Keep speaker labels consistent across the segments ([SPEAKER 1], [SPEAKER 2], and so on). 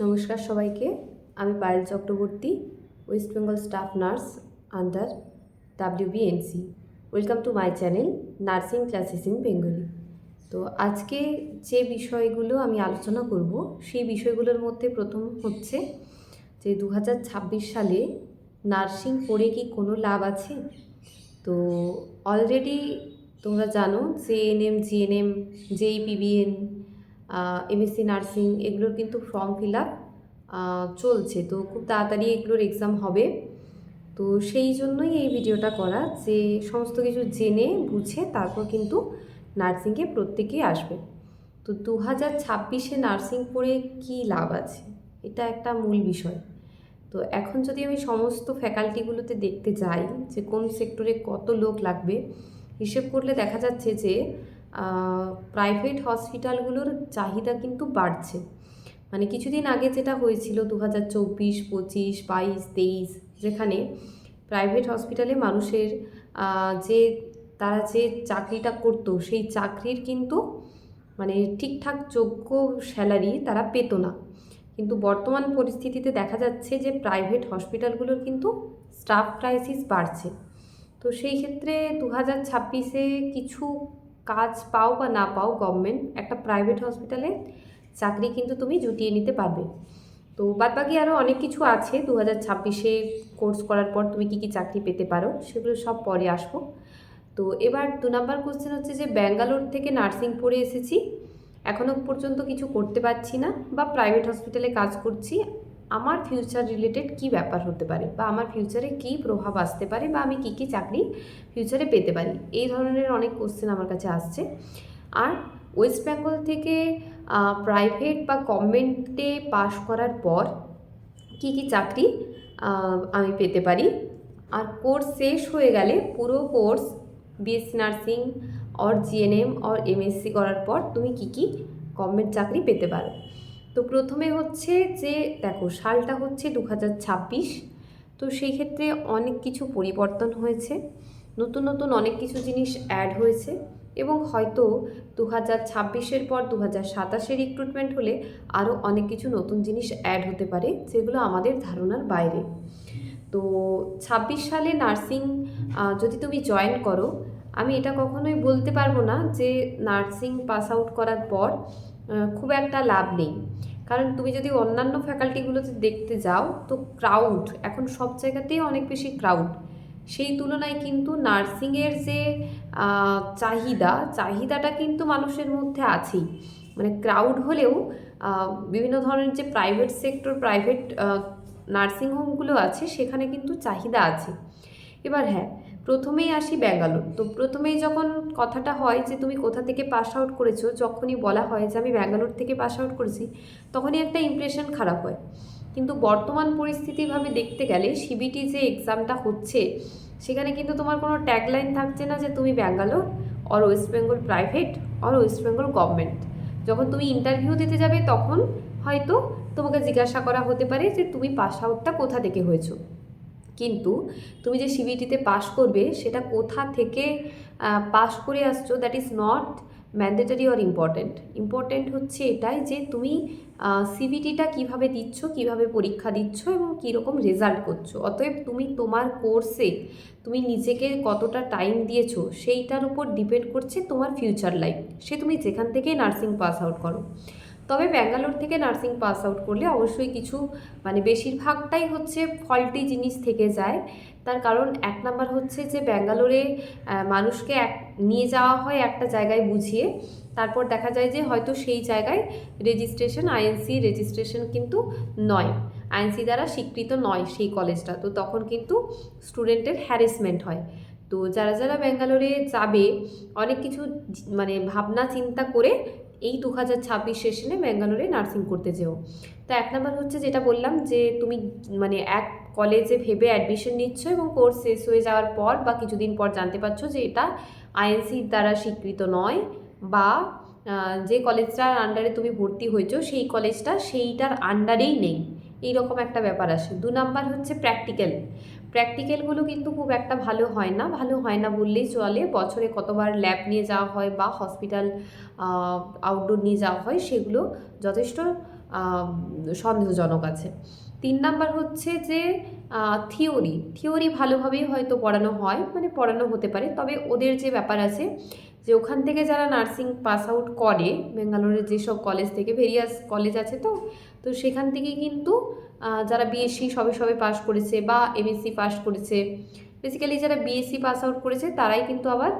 [SPEAKER 1] নমস্কার সবাইকে। আমি Payel Chakraborty, West Bengal staff nurse under WBNC। Welcome to my channel nursing classes in Bengali. তো আজকে যে বিষয়গুলো আমি আলোচনা করব সেই বিষয়গুলোর মধ্যে প্রথম হচ্ছে যে 2026 সালে নার্সিং পড়ে কি কোনো লাভ আছে। তো অলরেডি তোমরা জানো JNM, GNM, JPBN, MSc nursing এগুলোর কিন্তু ফর্ম ফিল আপ চলছে। তো খুব তাড়াতাড়ি এগুলোর এক্সাম হবে। তো সেই জন্যই এই ভিডিওটা করা, যে সমস্ত কিছু জেনে বুঝে তারপর কিন্তু নার্সিংয়ে প্রত্যেকেই আসবে। তো 2026-এ নার্সিং পড়ে কী লাভ আছে, এটা একটা মূল বিষয়। তো এখন যদি আমি সমস্ত ফ্যাকাল্টিগুলোতে দেখতে যাই যে কোন সেক্টরে কত লোক লাগবে, হিসেব করলে দেখা যাচ্ছে যে প্রাইভেট হসপিটালগুলোর চাহিদা কিন্তু বাড়ছে। মানে কিছুদিন আগে যেটা হয়েছিল 2024, 25, 22, 23, যেখানে প্রাইভেট হসপিটালে মানুষের তারা যে চাকরিটা করতো সেই চাকরির কিন্তু মানে ঠিকঠাক যোগ্য স্যালারি তারা পেতো না। কিন্তু বর্তমান পরিস্থিতিতে দেখা যাচ্ছে যে প্রাইভেট হসপিটালগুলোর কিন্তু স্টাফ ক্রাইসিস বাড়ছে। তো সেই ক্ষেত্রে 2026-এ কিছু কাজ পাও বা না পাও, গভর্নমেন্ট একটা প্রাইভেট হসপিটালে চাকরি কিন্তু তুমি জুটিয়ে নিতে পারবে। তো বাদবাকি আরও অনেক কিছু আছে 2026-এ কোর্স করার পর তুমি কী কী চাকরি পেতে পারো, সেগুলো সব পরে আসবো। তো এবার 2 নাম্বার কোশ্চেন হচ্ছে যে ব্যাঙ্গালোর থেকে নার্সিং পড়ে এসেছি, এখনও পর্যন্ত কিছু করতে পারছি না বা প্রাইভেট হসপিটালে কাজ করছি, আমার ফিউচার রিলেটেড কী ব্যাপার হতে পারে বা আমার ফিউচারে কী প্রভাব আসতে পারে বা আমি কী কী চাকরি ফিউচারে পেতে পারি, এই ধরনের অনেক কোশ্চেন আমার কাছে আসছে। আর ওয়েস্ট বেঙ্গল থেকে প্রাইভেট বা গভর্নমেন্টে পাশ করার পর কী কী চাকরি আমি পেতে পারি, আর কোর্স শেষ হয়ে গেলে পুরো course BSc nursing or GNM or MSc করার পর তুমি কী কী গভর্নমেন্ট চাকরি পেতে পারো। তো প্রথমে হচ্ছে যে দেখো, সালটা হচ্ছে 2026। তো সেই ক্ষেত্রে অনেক কিছু পরিবর্তন হয়েছে, নতুন নতুন অনেক কিছু জিনিস অ্যাড হয়েছে এবং হয়তো 2026-এর পর 2027-এ রিক্রুটমেন্ট হলে আরও অনেক কিছু নতুন জিনিস অ্যাড হতে পারে, যেগুলো আমাদের ধারণার বাইরে। তো 26 সালে নার্সিং যদি তুমি জয়েন করো, আমি এটা কখনোই বলতে পারবো না যে নার্সিং পাস আউট করার পর খুব একটা লাভ নেই। কারণ তুমি যদি অন্যান্য ফ্যাকাল্টিগুলোতে দেখতে যাও তো ক্রাউড এখন সব জায়গাতেই অনেক বেশি ক্রাউড। সেই তুলনায় কিন্তু নার্সিংয়ের যে চাহিদাটা কিন্তু মানুষের মধ্যে আছেই। মানে ক্রাউড হলেও বিভিন্ন ধরনের যে প্রাইভেট সেক্টর, প্রাইভেট নার্সিংহোমগুলো আছে সেখানে কিন্তু চাহিদা আছে। এবার হ্যাঁ, প্রথমেই আসি ব্যাঙ্গালোর। তো প্রথমেই যখন কথাটা হয় যে তুমি কোথা থেকে পাস আউট করেছো, যখনই বলা হয় যে আমি ব্যাঙ্গালোর থেকে পাস আউট করেছি, তখনই একটা ইমপ্রেশন খারাপ হয়। কিন্তু বর্তমান পরিস্থিতিভাবে দেখতে গেলে CBT যে এক্সামটা হচ্ছে সেখানে কিন্তু তোমার কোনো ট্যাগলাইন থাকছে না যে তুমি Bangalore or West Bengal private or West Bengal government. যখন তুমি ইন্টারভিউ দিতে যাবে তখন হয়তো তোমাকে জিজ্ঞাসা করা হতে পারে যে তুমি পাস আউটটা কোথা থেকে হয়েছো, কিন্তু তুমি যে CBTতে পাস করবে সেটা কোথা থেকে পাস করে আসছো that is not mandatory or important হচ্ছে এটাই যে তুমি CBTটা কীভাবে দিচ্ছ, কীভাবে পরীক্ষা দিচ্ছ এবং কীরকম রেজাল্ট করছো। অতএব তুমি তোমার কোর্সে তুমি নিজেকে কতটা টাইম দিয়েছো সেইটার উপর ডিপেন্ড করছে তোমার ফিউচার লাইফ, সে তুমি যেখান থেকেই নার্সিং পাস আউট করো। তবে ব্যাঙ্গালোর থেকে নার্সিং পাস আউট করলে অবশ্যই কিছু মানে বেশিরভাগটাই হচ্ছে ফল্টি জিনিস থেকে যায়। তার কারণ 1 নাম্বার হচ্ছে যে ব্যাঙ্গালোরে মানুষকে নিয়ে যাওয়া হয় একটা জায়গায় বুঝিয়ে, তারপর দেখা যায় যে হয়তো সেই জায়গায় রেজিস্ট্রেশন INC রেজিস্ট্রেশন কিন্তু নয়, INC দ্বারা স্বীকৃত নয় সেই কলেজটা। তো তখন কিন্তু স্টুডেন্টের হ্যারাসমেন্ট হয়। তো যারা যারা ব্যাঙ্গালোরে যাবে অনেক কিছু মানে ভাবনা চিন্তা করে এই 2026 সেশনে ব্যাঙ্গালোরে নার্সিং করতে যেও। তো 1 নাম্বার হচ্ছে যেটা বললাম যে তুমি মানে এক কলেজে ভেবে অ্যাডমিশন নিচ্ছ এবং কোর্স শেষ হয়ে যাওয়ার পর বা কিছুদিন পর জানতে পারছো যে এটা INC দ্বারা স্বীকৃত নয়, বা যে কলেজটার আন্ডারে তুমি ভর্তি হয়েছো সেই কলেজটা সেইটার আন্ডারেই নেই, এইরকম একটা ব্যাপার আসে। 2 নাম্বার হচ্ছে প্র্যাকটিক্যালগুলো কিন্তু খুব একটা ভালো হয় না বললেই চলে। বছরে কতবার ল্যাব নিয়ে যাওয়া হয় বা হসপিটাল আউটডোর নিয়ে যাওয়া হয়, সেগুলো যথেষ্ট সন্দেহজনক আছে। 3 নাম্বার হচ্ছে যে থিওরি ভালোভাবেই হয়তো পড়ানো হয়, মানে পড়ানো হতে পারে, তবে ওদের যে ব্যাপার আছে যে ওখান থেকে যারা নার্সিং পাস আউট করে ব্যাঙ্গালোরের যেসব কলেজ থেকে, ভেরিয়াস কলেজ আছে, তো সেখান থেকে কিন্তু যারা বিএসসি সবে সবে পাস করেছে বা এমএসসি পাস করেছে, বেসিক্যালি যারা বিএসসি পাস আউট করেছে তারাই কিন্তু আবার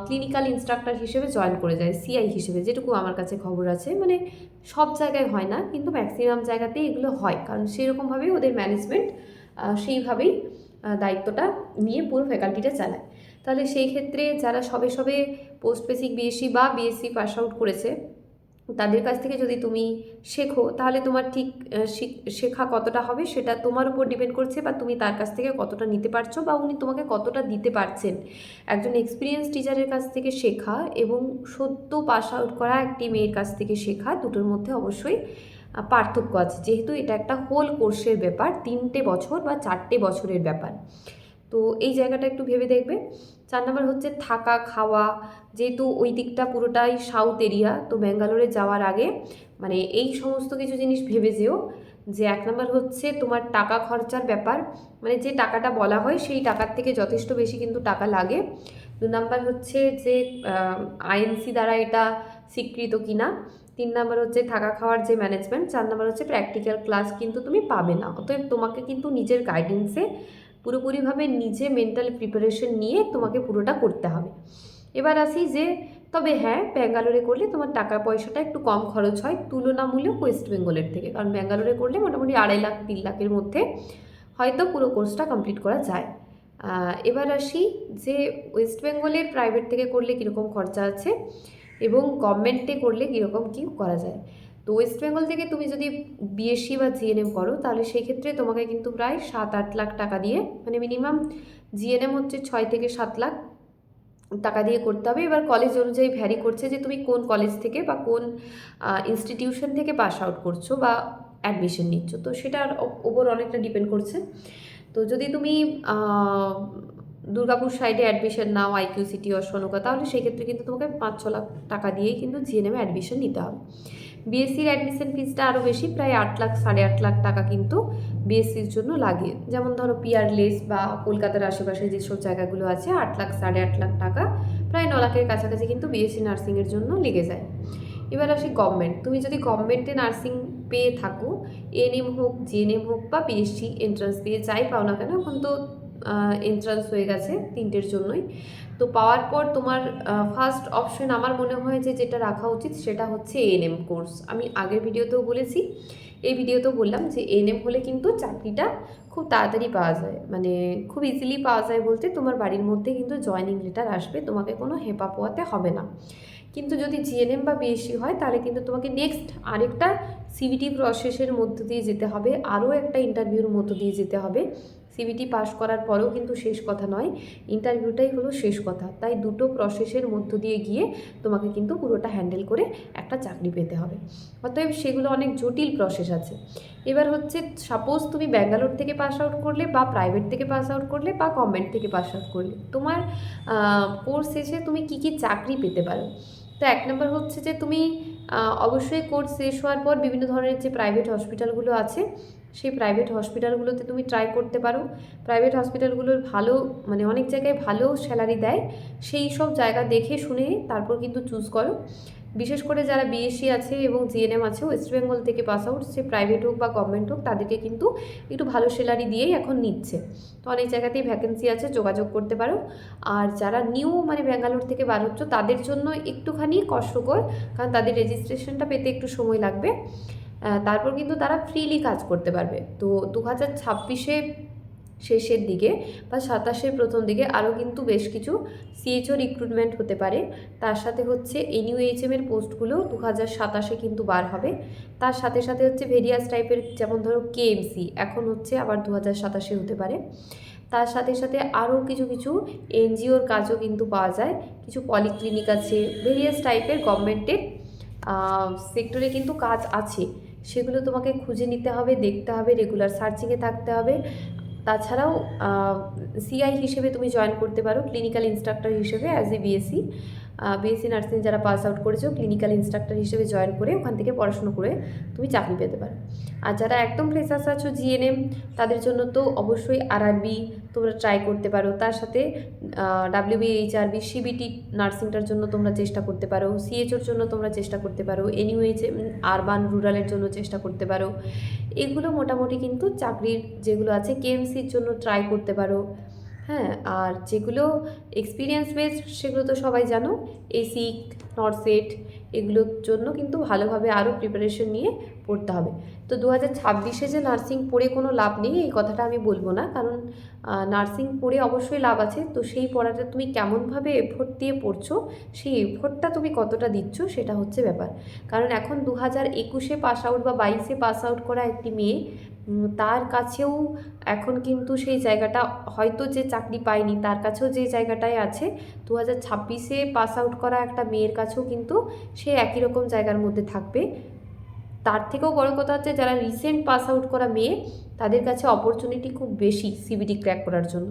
[SPEAKER 1] ক্লিনিক্যাল ইনস্ট্রাক্টর হিসেবে জয়েন করে যায়, সিআই হিসেবে, যেটুকু আমার কাছে খবর আছে। মানে সব জায়গায় হয় না, কিন্তু ম্যাক্সিমাম জায়গাতেই এগুলো হয়, কারণ সেরকমভাবেই ওদের ম্যানেজমেন্ট সেইভাবেই দায়িত্বটা নিয়ে পুরো ফ্যাকাল্টিটা চালায়। তাহলে সেই ক্ষেত্রে যারা সবে সবে পোস্ট বেসিক বিএসসি বা বিএসসি পাস আউট করেছে তাদের কাছ থেকে যদি তুমি শেখো, তাহলে তোমার ঠিক শেখা কতটা হবে সেটা তোমার উপর ডিপেন্ড করছে, বা তুমি তার কাছ থেকে কতটা নিতে পারছো বা উনি তোমাকে কতটা দিতে পারছেন। একজন এক্সপিরিয়েন্স টিচারের কাছ থেকে শেখা এবং সদ্য পাস আউট করা একটি মেয়ের কাছ থেকে শেখা, দুটোর মধ্যে অবশ্যই পার্থক্য আছে, যেহেতু এটা একটা হোল কোর্সের ব্যাপার, 3টে বছর বা 4টে বছরের ব্যাপার। তো এই জায়গাটা একটু ভেবে দেখবে। 4 নম্বর হচ্ছে থাকা খাওয়া, যেহেতু ওই দিকটা পুরোটাই সাউথ এরিয়া, তো ব্যাঙ্গালোরে যাওয়ার আগে মানে এই সমস্ত কিছু জিনিস ভেবে যেও। যে 1 নম্বর হচ্ছে তোমার টাকা খরচার ব্যাপার, মানে যে টাকাটা বলা হয় সেই টাকার থেকে যথেষ্ট বেশি কিন্তু টাকা লাগে। 2 নম্বর হচ্ছে যে আইএনসি দ্বারা এটা স্বীকৃত কিনা। 3 নম্বর হচ্ছে থাকা খাওয়ার যে ম্যানেজমেন্ট। 4 নম্বর হচ্ছে প্র্যাকটিক্যাল ক্লাস কিন্তু তুমি পাবে না, অতএব তোমাকে কিন্তু নিজের গাইডেন্সে পুরোপুরিভাবে নিজে মেন্টাল প্রিপারেশন নিয়ে তোমাকে পুরোটা করতে হবে। এবার আসি যে তবে হ্যাঁ, ব্যাঙ্গালোরে করলে তোমার টাকা পয়সাটা একটু কম খরচ হয় তুলনামূলক ওয়েস্ট বেঙ্গলের থেকে, কারণ ব্যাঙ্গালোরে করলে মোটামুটি 2.5 লাখ 3 লাখের মধ্যে হয়তো পুরো কোর্সটা কমপ্লিট করা যায়। এবার আসি যে ওয়েস্ট বেঙ্গলের প্রাইভেট থেকে করলে কীরকম খরচা আছে এবং গভর্নমেন্টে করলে কীরকম কী করা যায়। তো ওয়েস্ট বেঙ্গল থেকে তুমি যদি বিএসসি বা জিএনএম করো, তাহলে সেক্ষেত্রে তোমাকে কিন্তু প্রায় 7-8 লাখ টাকা দিয়ে, মানে মিনিমাম জিএনএম হচ্ছে 6 থেকে 7 লাখ টাকা দিয়ে করতে হবে। এবার কলেজ অনুযায়ী ভ্যারি করছে যে তুমি কোন কলেজ থেকে বা কোন ইনস্টিটিউশন থেকে পাস আউট করছো বা অ্যাডমিশন নিচ্ছ, তো সেটার ওপর অনেকটা ডিপেন্ড করছে। তো যদি তুমি দুর্গাপুর সাইডে অ্যাডমিশন নাও, আইকিউ সিটি অশ্বনকা, তাহলে সেক্ষেত্রে কিন্তু তোমাকে 5-6 লাখ টাকা দিয়েই কিন্তু জিএনএমে অ্যাডমিশন নিতে হবে। বিএসসির অ্যাডমিশন ফিসটা আরও বেশি, প্রায় 8 লাখ 8.5 লাখ টাকা কিন্তু বিএসসির জন্য লাগে। যেমন ধরো পিয়ারলেস বা কলকাতার আশেপাশে যেসব জায়গাগুলো আছে, 8 লাখ 8.5 লাখ টাকা, প্রায় 9 লাখের কাছাকাছি কিন্তু বিএসসি নার্সিংয়ের জন্য লেগে যায়। এবার আসি গভর্নমেন্ট। তুমি যদি গভর্নমেন্টে নার্সিং পেয়ে থাকো, এএনএম হোক, জিএনএম হোক বা পিএইচডি এন্ট্রান্স দিয়ে যাই পাও না কেন, এখন তো এন্ট্রান্স হয়ে গেছে 3টের জন্যই, তো পাওয়ার পর তোমার ফার্স্ট অপশন আমার মনে হয় যে যেটা রাখা উচিত সেটা হচ্ছে এএনএম কোর্স। আমি আগের ভিডিওতেও বলেছি, এই ভিডিওতেও বললাম যে এএনএম হলে কিন্তু চাকরিটা খুব তাড়াতাড়ি পাওয়া যায়, মানে খুব ইজিলি পাওয়া যায় বলতে তোমার বাড়ির মধ্যে কিন্তু জয়েনিং লেটার আসবে, তোমাকে কোনো হেপা পোয়াতে হবে না। কিন্তু যদি জিএনএম বা বিএসসি হয় তাহলে কিন্তু তোমাকে নেক্সট আরেকটা সিবিটি প্রসেসের মধ্য দিয়ে যেতে হবে, আরও একটা ইন্টারভিউর মধ্য দিয়ে যেতে হবে। সিবিটি পাস করার পরেও কিন্তু শেষ কথা নয়, ইন্টারভিউটাই হলো শেষ কথা। তাই দুটো প্রসেসের মধ্য দিয়ে গিয়ে তোমাকে কিন্তু পুরোটা হ্যান্ডেল করে একটা চাকরি পেতে হবে, অতএব সেগুলো অনেক জটিল প্রসেস আছে। এবার হচ্ছে সাপোজ তুমি ব্যাঙ্গালোর থেকে পাস আউট করলে বা প্রাইভেট থেকে পাস আউট করলে বা গভর্নমেন্ট থেকে পাস আউট করলে, তোমার কোর্স শেষে তুমি কী কী চাকরি পেতে পারো। তো 1 নম্বর হচ্ছে যে তুমি অবশ্যই কোর্স শেষ হওয়ার পর বিভিন্ন ধরনের যে প্রাইভেট হসপিটালগুলো আছে, সেই প্রাইভেট হসপিটালগুলোতে তুমি ট্রাই করতে পারো। প্রাইভেট হসপিটালগুলোর ভালো, মানে অনেক জায়গায় ভালো স্যালারি দেয়, সেই সব জায়গা দেখে শুনে তারপর কিন্তু চুজ করো। বিশেষ করে যারা বিএসসি আছে এবং জিএনএম আছে ওয়েস্ট বেঙ্গল থেকে পাস আউট, সে প্রাইভেট হোক বা গভর্নমেন্ট হোক, তাদেরকে কিন্তু একটু ভালো স্যালারি দিয়েই এখন নিচ্ছে। তো অনেক জায়গাতেই ভ্যাকেন্সি আছে, যোগাযোগ করতে পারো। আর যারা নিউ, মানে ব্যাঙ্গালোর থেকে বার হচ্ছ, তাদের জন্য একটুখানি কষ্টকর, কারণ তাদের রেজিস্ট্রেশনটা পেতে একটু সময় লাগবে, তারপর কিন্তু তারা ফ্রিলি কাজ করতে পারবে। তো 2026-এ শেষের দিকে বা 27-এর প্রথম দিকে আরও কিন্তু বেশ কিছু সিএইচও রিক্রুটমেন্ট হতে পারে। তার সাথে হচ্ছে এনইউএইচএমের পোস্টগুলো 2027-এ কিন্তু বার হবে। তার সাথে সাথে হচ্ছে ভেরিয়াস টাইপের, যেমন ধরো কেএমসি এখন হচ্ছে, আবার 2027-এ হতে পারে। তার সাথে সাথে আরও কিছু কিছু এনজিওর কাজও কিন্তু পাওয়া যায়, কিছু পলিক্লিনিক আছে, ভেরিয়াস টাইপের গভর্নমেন্টের সেক্টরে কিন্তু কাজ আছে। সেগুলো তোমাকে খুঁজে নিতে হবে, দেখতে হবে, রেগুলার সার্চিংয়ে থাকতে হবে। তাছাড়াও সিআই হিসেবে তুমি জয়েন করতে পারো, ক্লিনিক্যাল ইনস্ট্রাক্টর হিসেবে as a BSc. BSc nursing যারা পাস আউট করেছো ক্লিনিক্যাল ইনস্ট্রাক্টর হিসেবে জয়েন করে ওখান থেকে পড়াশুনো করে তুমি চাকরি পেতে পারো। আর যারা একদম ফ্রেশার্স আছো জিএনএম, তাদের জন্য তো অবশ্যই আরআরবি তোমরা ট্রাই করতে পারো। তার সাথে ডাব্লিউবি, এইচআরবি, সিবিটি নার্সিংটার জন্য তোমরা চেষ্টা করতে পারো। সিএচওর জন্য তোমরা চেষ্টা করতে পারো। এনইউএইচ আরবান রুরালের জন্য চেষ্টা করতে পারো। এগুলো মোটামুটি কিন্তু চাকরির যেগুলো আছে কেএমসির জন্য ট্রাই করতে পারো। হ্যাঁ, আর যেগুলো এক্সপিরিয়েন্স বেসড সেগুলো তো সবাই জানো, এসিক, নরসেট, এগুলোর জন্য কিন্তু ভালোভাবে আরও প্রিপারেশন নিয়ে পড়তে হবে। তো 2026-এ যে নার্সিং পড়ে কোনো লাভ নেই এই কথাটা আমি বলবো না, কারণ নার্সিং পড়ে অবশ্যই লাভ আছে। তো সেই পড়াটা তুমি কেমনভাবে এফোর্ট দিয়ে পড়ছো, সেই এফোর্টটা তুমি কতটা দিচ্ছ সেটা হচ্ছে ব্যাপার। কারণ এখন 2021-এ পাস আউট বা 22-এ পাস আউট করা একটি মেয়ে, তার কাছেও এখন কিন্তু সেই জায়গাটা হয়তো যে চাকরি পায়নি তার কাছেও যে জায়গাটায় আছে, 2026-এ পাস আউট করা একটা মেয়ের কাছেও কিন্তু সে একই রকম জায়গার মধ্যে থাকবে। তার থেকেও বড় কথা হচ্ছে যারা রিসেন্ট পাস আউট করা মেয়ে তাদের কাছে অপরচুনিটি খুব বেশি সিবিটি ক্র্যাক করার জন্য।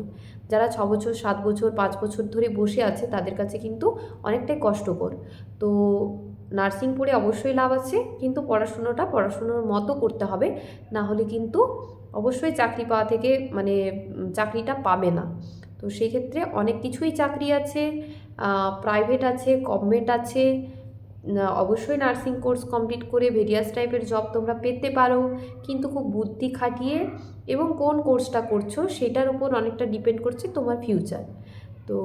[SPEAKER 1] যারা 6 বছর, 7 বছর, 5 বছর ধরে বসে আছে তাদের কাছে কিন্তু অনেকটাই কষ্টকর। তো নার্সিং পড়ে অবশ্যই লাভ আছে, কিন্তু পড়াশুনোর মতো করতে হবে, না হলে কিন্তু অবশ্যই চাকরি পাওয়া থেকে মানে চাকরিটা পাবে না। তো সেই ক্ষেত্রে অনেক কিছুই চাকরি আছে, প্রাইভেট আছে, গভর্নমেন্ট আছে। অবশ্যই নার্সিং কোর্স কমপ্লিট করে ভেরিয়াস টাইপের জব তোমরা পেতে পারো, কিন্তু খুব বুদ্ধি খাটিয়ে, এবং কোন কোর্সটা করছো সেটার উপর অনেকটা ডিপেন্ড করছে তোমার ফিউচার। তো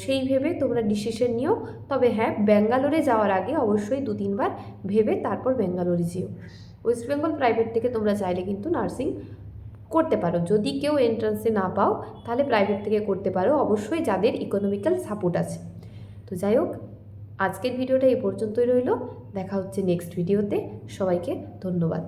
[SPEAKER 1] সেই ভেবে তোমরা ডিসিশন নিও। তবে হ্যাঁ, ব্যাঙ্গালোরে যাওয়ার আগে অবশ্যই 2-3 বার ভেবে তারপর ব্যাঙ্গালোরে যেও। ওয়েস্ট বেঙ্গল প্রাইভেট থেকে তোমরা চাইলে কিন্তু নার্সিং করতে পারো। যদি কেউ এন্ট্রান্সে না পাও তাহলে প্রাইভেট থেকে করতে পারো, অবশ্যই যাদের ইকোনমিক্যাল সাপোর্ট আছে। তো যাই হোক, আজকের ভিডিওটা এই পর্যন্তই রইল। দেখা হচ্ছে নেক্সট ভিডিওতে। সবাইকে ধন্যবাদ।